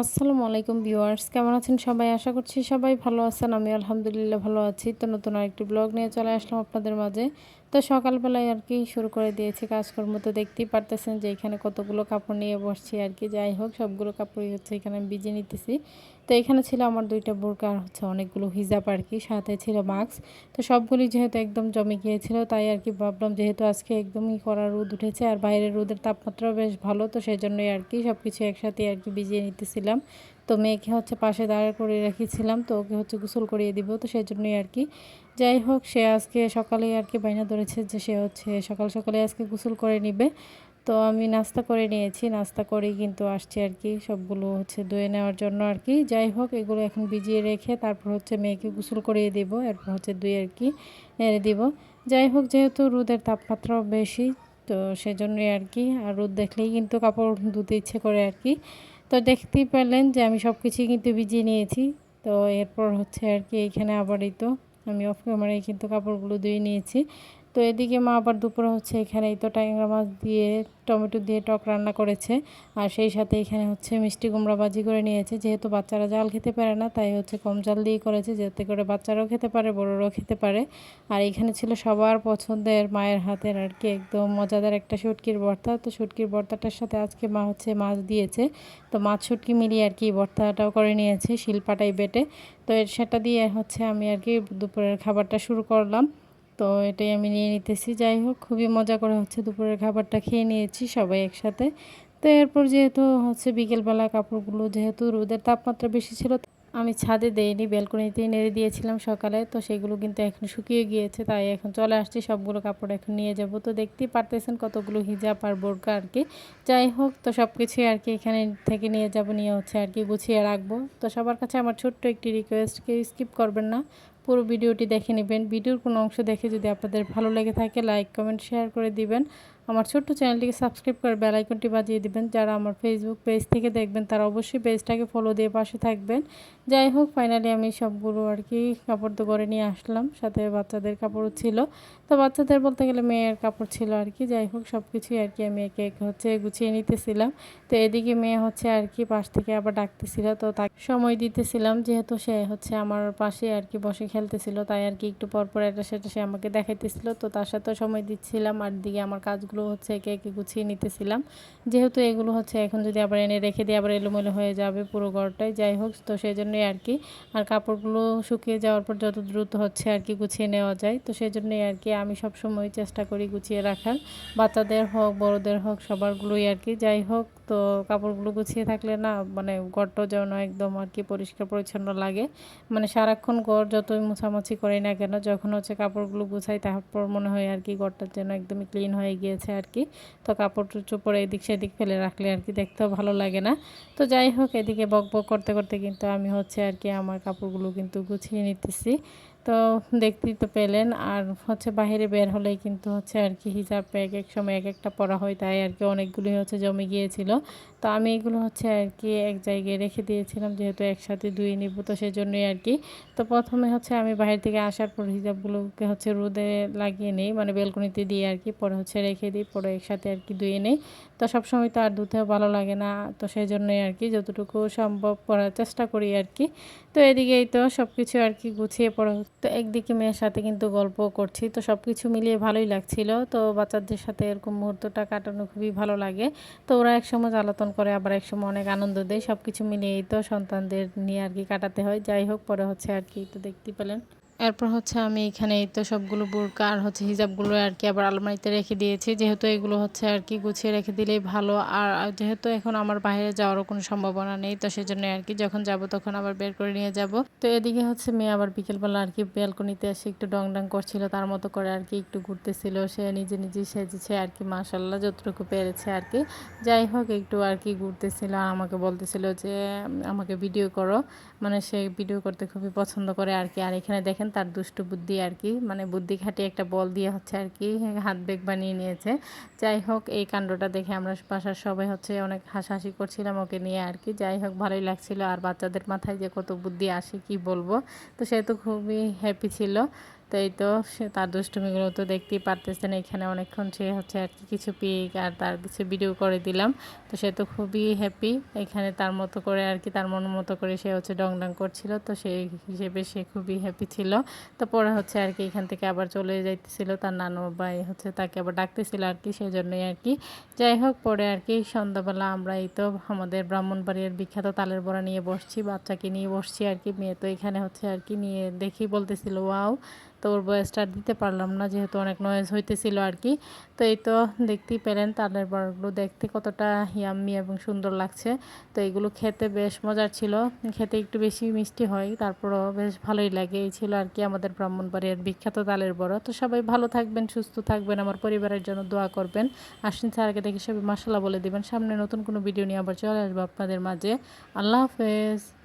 আসসালামু আলাইকুম ভিউয়ার্স, কেমন আছেন সবাই? আশা করছি সবাই ভালো আছেন। আমি আলহামদুলিল্লাহ ভালো আছি। তো নতুন আরেকটি ব্লগ নিয়ে চলে আসলাম আপনাদের মাঝে। তো সকালবেলায় শুরু করে দিয়েছি কাজকর্ম। তো দেখতেই পারতেছেন যে এখানে কতগুলো কাপড় নিয়ে বসছি যাই হোক সবগুলো কাপড়ই এখানে আমি ভিজিয়ে নিতেছি। তো এখানে ছিল আমার ২ টা বোরকা আর অনেকগুলো হিজাব সাথে ছিল মাস্ক। তো সবগুলি যেহেতু একদম জমে গিয়েছিল তাই ভাবলাম যেহেতু আজকে একদমই কড়া রোদ উঠেছে আর বাইরের রোদের তাপমাত্রাও বেশ ভালো, তো সেজন্যই সবকিছু একসাথে ভিজিয়ে নিতেছিলাম। তো মেয়েকে পাশে দাঁড় করে রেখেছিলাম, তো ওকে গোসল করিয়ে দিব, তো সেজন্যই যাই হোক সে আজকে সকালেই বায়না ধরেছে যে সে সকাল সকালে আজকে গোসল করে নিবে। তো আমি নাস্তা করে নিয়েছি, নাস্তা করেই কিন্তু আসছি সবগুলো ধুয়ে নেওয়ার জন্য যাই হোক এগুলো এখন ভিজিয়ে রেখে তারপর মেয়েকে গোসল করিয়ে দিব, এরপর ধুয়ে নেড়ে দিব। যাই হোক যেহেতু রোদের তাপমাত্রাও বেশি, তো সেজন্যই আর রোদ দেখলেই কিন্তু কাপড় ধুতে ইচ্ছে করে তো দেখতেই পেলেন যে আমি সব কিছুই কিন্তু ভিজিয়ে নিয়েছি। তো এরপর এইখানে আবারই তো আমি অফ ক্যামেরায় কিন্তু কাপড়গুলো ধুয়ে নিয়েছি। তো এদিকে মা আবার দুপুরে এখানে এই তো ট্যাংরা মাছ দিয়ে টমেটো দিয়ে টক রান্না করেছে। আর সেই সাথে এখানে মিষ্টি কুমড়া ভাজি করে নিয়েছে, যেহেতু বাচ্চারা জাল খেতে পারে না তাই কম জাল দিয়েই করেছে, যাতে করে বাচ্চারাও খেতে পারে বড়রাও খেতে পারে। আর এখানে ছিল সবার পছন্দের মায়ের হাতের একদম মজাদার একটা শুটকির ভর্তা। তো শুটকির ভর্তাটার সাথে আজকে মা মাছ দিয়েছে, তো মাছ শুটকি মিলিয়ে ভর্তাটাও করে নিয়েছে শিলপাটাই বেটে। তো সেটা দিয়ে আমি দুপুরের খাবারটা শুরু করলাম। তো এটাই আমি নিয়ে নিতেছি। যাই হোক খুবই মজা করে দুপুরের খাবারটা খেয়ে নিয়েছি সবাই একসাথে। তো এরপর যেহেতু বিকেলবেলা কাপড়গুলো যেহেতু রোদের তাপমাত্রা বেশি ছিল, আমি ছাদে দেইনি, ব্যালকনিতেই নেড়ে দিয়েছিলাম সকালে। তো সেগুলো কিন্তু এখন শুকিয়ে গিয়েছে, তাই এখন চলে আসছি সবগুলো কাপড় এখন নিয়ে যাব। তো দেখতেই পারতেছেন কতগুলো হিজাব আর বোরকা যাই হোক তো সব কিছুই এখানে থেকে নিয়ে যাব, নিয়ে গুছিয়ে রাখবো। তো সবার কাছে আমার ছোট্ট একটি রিকোয়েস্ট, কেউ স্কিপ করবেন না, পুরো ভিডিওটি দেখে নেবেন। ভিডিওর কোনো অংশ দেখে যদি আপনাদের ভালো লেগে থাকে লাইক কমেন্ট শেয়ার করে দিবেন। আমার ছোট্ট চ্যানেলটিকে সাবস্ক্রাইব করে বেল আইকনটি বাজিয়ে দিবেন। যারা আমার ফেসবুক পেজ থেকে দেখবেন তারা অবশ্যই পেজটাকে ফলো দিয়ে পাশে থাকবেন। যাই হোক ফাইনালি আমি সবগুলো কাপড় তো করে নিয়ে আসলাম, সাথে বাচ্চাদের কাপড়ও ছিল। তো বাচ্চাদের বলতে গেলে মেয়ের কাপড় ছিল যাই হোক সব কিছুই আমি একে একে গুছিয়ে নিতেছিলাম। তো এদিকে মেয়ে পাশ থেকে আবার ডাকতেছিল, তো তাকে সময় দিতেছিলাম, যেহেতু সে আমার পাশে বসে খেলতেছিল, তাই একটু পর পর এটা সেটা সে আমাকে দেখাইতেছিল। তো তার সাথে সময় দিচ্ছিলাম আর দিকে আমার কাজগুলো একে একে গুছিয়ে নিতেছিলাম, যেহেতু এগুলো এখন যদি আবার এনে রেখে দিয়ে আবার এলোমেলো হয়ে যাবে পুরো ঘরটাই। যাই হোক তো সেই জন্যই আর কাপড়গুলো শুকিয়ে যাওয়ার পর যত দ্রুত গুছিয়ে নেওয়া যায়, তো সেই জন্যই আমি সব সময় চেষ্টা করি গুছিয়ে রাখার, বাচ্চাদের হোক বড়দের হোক সবারগুলোই যাই হোক তো কাপড়গুলো গুছিয়ে থাকলে না মানে ঘরটাও যেন একদম পরিষ্কার পরিচ্ছন্ন লাগে। মানে সারাক্ষণ ঘর যতই মোছামাছি করি না কেন, যখন কাপড়গুলো গুছাই তারপর মনে হয় ঘরটা যেন একদমই ক্লিন হয়ে গিয়েছে তো কাপড় চোপড় এদিক সেদিক ফেলে রাখলে দেখতেও ভালো লাগে না। তো যাই হোক এদিকে বক বক করতে করতে কিন্তু আমি আমার কাপড়গুলো কিন্তু গুছিয়ে নিতেছি। তো দেখতেই তো পেলেন। আর বাহিরে বের হলেই কিন্তু হিজাব এক এক সময় এক একটা পরা হয়, তাই অনেকগুলি জমে গিয়েছিল। তো আমি এগুলো এক জায়গায় রেখে দিয়েছিলাম, যেহেতু একসাথে ধুয়ে নিব, তো সেজন্যই তো প্রথমে আমি বাইরে থেকে আসার পর হিজাবগুলোকে রোদে লাগিয়ে নেই, মানে বেলকনিতে দিয়ে পরে রেখে দিই, পরে একসাথে ধুয়ে নেই। তো সবসময় তো আর ধুতেও ভালো লাগে না, তো সেই জন্যই যতটুকু সম্ভব পরার চেষ্টা করি তো এদিকেই তো সব কিছু গুছিয়ে পড়া হচ্ছে। তো একদিকে মেয়ের সাথে কিন্তু গল্প করছি, তো সব কিছু মিলিয়ে ভালোই লাগছিল। তো বাচ্চাদের সাথে এরকম মুহূর্তটা কাটানো খুবই ভালো লাগে। তো ওরা একসময় জ্বালাতন করে, আবার একসময় অনেক আনন্দ দেয়, সব কিছু মিলিয়েই তো সন্তানদের নিয়ে কাটাতে হয়। যাই হোক পরে তো দেখতেই পেলেন। এরপর আমি এখানে এই তো সবগুলো বোরকা আর হিজাবগুলো আবার আলমারিতে রেখে দিয়েছি, যেহেতু এগুলো গুছিয়ে রেখে দিলেই ভালো। আর যেহেতু এখন আমার বাইরে যাওয়ারও কোনো সম্ভাবনা নেই, তো সেজন্য যখন যাব তখন আবার বের করে নিয়ে যাব। তো এদিকে মেয়ে আবার বিকেলবেলা ব্যালকনিতে এসে একটু ডং ডং করছিল, তার মতো করে একটু ঘুরতেছিল, সে নিজে নিজেই সেজেছে মাশাআল্লাহ যতটুকু পেরেছে যাই হোক একটু ঘুরতেছিল আর আমাকে বলতেছিল যে আমাকে ভিডিও করো, মানে সে ভিডিও করতে খুবই পছন্দ করে আর এখানে দেখেন তার দুষ্টু বুদ্ধি মানে বুদ্ধি খাটিয়ে একটা বল দিয়ে হাত ব্যাগ বানিয়ে নিয়েছে। যাই হোক এই কাণ্ডটা দেখে আমরা বাসার সবাই অনেক হাসাহাসি করছিলাম ওকে নিয়ে যাই হোক ভালোই লাগছিল। আর বাচ্চাদের মাথায় যে কত বুদ্ধি আসে কি বলবো, তো সে তো খুবই হ্যাপি ছিল। তো তো এই তো সে তার দুষ্টুমিগুলো তো দেখতেই পারতেছেন। এখানে অনেকক্ষণ সে হচ্ছে আর কি কিছু পিক আর তার কিছু ভিডিও করে দিলাম। তো সে তো খুবই হ্যাপি। এখানে তার মতো করে আর কি তার মন মতো করে সে হচ্ছে ডং ডং করছিল। তো সেই হিসেবে সে খুবই হ্যাপি ছিল। তো পরে হচ্ছে আর কি এখান থেকে আবার চলে যাইতেছিল, তার নানু ভাই হচ্ছে তাকে আবার ডাকতেছিল আর কি, সেই জন্যই আর কি। যাই হোক, পরে আর কি সন্ধ্যাবেলা আমরা এই তো আমাদের ব্রাহ্মণবাড়িয়ার বিখ্যাত তালের বড়া নিয়ে বসছি, বাচ্চাকে নিয়ে বসছি আর কি। মেয়ে তো এখানে হচ্ছে আর কি নিয়ে দেখি বলতেছিল ওয়াও। তো ওর ভয়েসটা দিতে পারলাম না যেহেতু অনেক নয়েজ হইতেছিল আর কি। তো এই তো দেখতেই পেলেন তালের বড়াগুলো দেখতে কতটা ইয়াম্মি এবং সুন্দর লাগছে। তো এগুলো খেতে বেশ মজার ছিল, খেতে একটু বেশি মিষ্টি হয়, তারপরও বেশ ভালোই লাগে। এই ছিল আর কি আমাদের ব্রাহ্মণবাড়িয়ার বিখ্যাত তালের বড়া। তো সবাই ভালো থাকবেন, সুস্থ থাকবেন, আমার পরিবারের জন্য দোয়া করবেন। আসেন স্যারকে দেখে সবাই মাশাআল্লাহ বলে দিবেন। সামনে নতুন কোনো ভিডিও নিয়ে আবার চলে আসবো আপনাদের মাঝে। আল্লাহ হাফেজ।